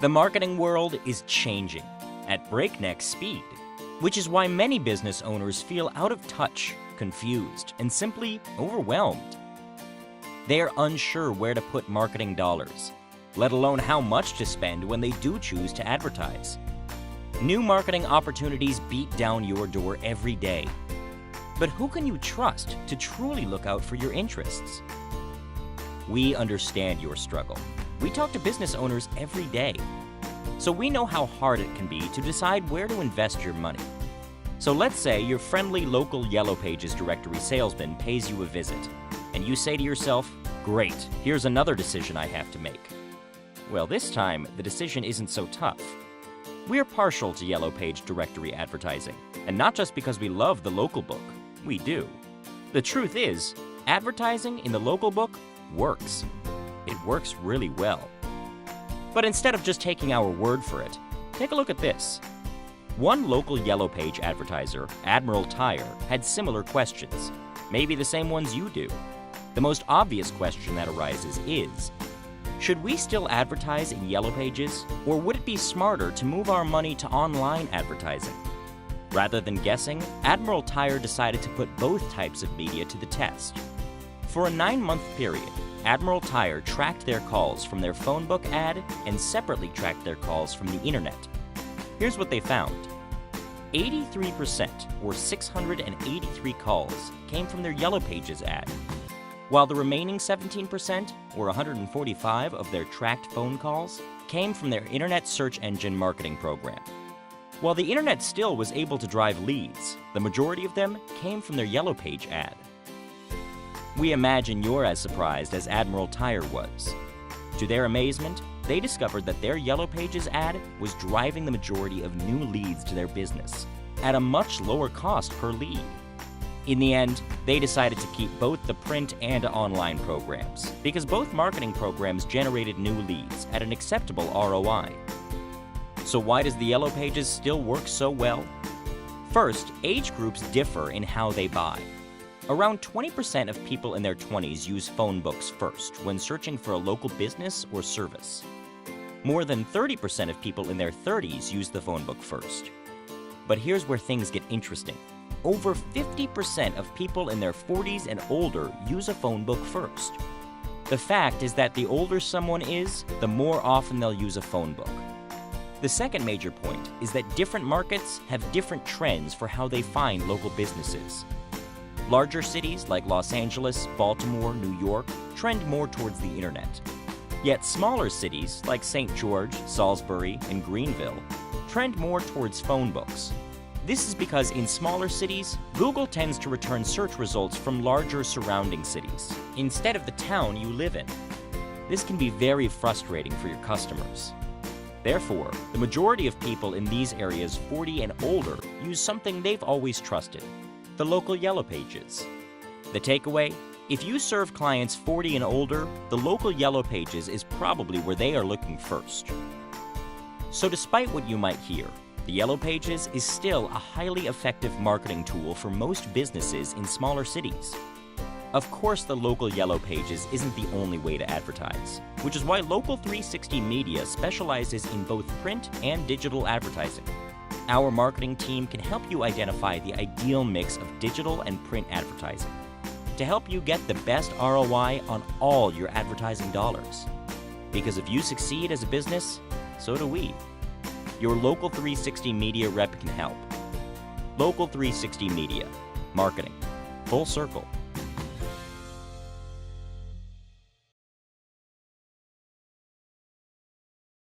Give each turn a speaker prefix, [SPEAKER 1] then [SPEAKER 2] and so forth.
[SPEAKER 1] The marketing world is changing at breakneck speed, which is why many business owners feel out of touch, confused, and simply overwhelmed. They are unsure where to put marketing dollars, let alone how much to spend when they do choose to advertise. New marketing opportunities beat down your door every day. But who can you trust to truly look out for your interests? We understand your struggle. We talk to business owners every day. So we know how hard it can be to decide where to invest your money. So let's say your friendly local Yellow Pages directory salesman pays you a visit, and you say to yourself, "Great, here's another decision I have to make." Well, this time, the decision isn't so tough. We're partial to Yellow Page directory advertising, and not just because we love the local book. We do. The truth is, advertising in the local book works. It works really well. But instead of just taking our word for it, take a look at this. One local Yellow Page advertiser, Admiral Tire, had similar questions, maybe the same ones you do. The most obvious question that arises is, should we still advertise in Yellow Pages, or would it be smarter to move our money to online advertising? Rather than guessing, Admiral Tire decided to put both types of media to the test. For a 9-month period, Admiral Tire tracked their calls from their phone book ad and separately tracked their calls from the internet. Here's what they found. 83%, or 683 calls, came from their Yellow Pages ad, while the remaining 17%, or 145 of their tracked phone calls, came from their internet search engine marketing program. While the internet still was able to drive leads, the majority of them came from their Yellow Page ad. We imagine you're as surprised as Admiral Tire was. To their amazement, they discovered that their Yellow Pages ad was driving the majority of new leads to their business at a much lower cost per lead. In the end, they decided to keep both the print and online programs because both marketing programs generated new leads at an acceptable ROI. So why does the Yellow Pages still work so well? First, age groups differ in how they buy. Around 20% of people in their 20s use phone books first when searching for a local business or service. More than 30% of people in their 30s use the phone book first. But here's where things get interesting. Over 50% of people in their 40s and older use a phone book first. The fact is that the older someone is, the more often they'll use a phone book. The second major point is that different markets have different trends for how they find local businesses. Larger cities like Los Angeles, Baltimore, New York trend more towards the internet. Yet smaller cities like St. George, Salisbury, and Greenville trend more towards phone books. This is because in smaller cities, Google tends to return search results from larger surrounding cities instead of the town you live in. This can be very frustrating for your customers. Therefore, the majority of people in these areas 40 and older use something they've always trusted, the local Yellow Pages. The takeaway? If you serve clients 40 and older, the local Yellow Pages is probably where they are looking first. So despite what you might hear, the Yellow Pages is still a highly effective marketing tool for most businesses in smaller cities. Of course, the local Yellow Pages isn't the only way to advertise, which is why Local 360 Media specializes in both print and digital advertising. Our marketing team can help you identify the ideal mix of digital and print advertising to help you get the best ROI on all your advertising dollars. Because if you succeed as a business, so do we. Your Local 360 Media rep can help. Local 360 Media. Marketing. Full circle.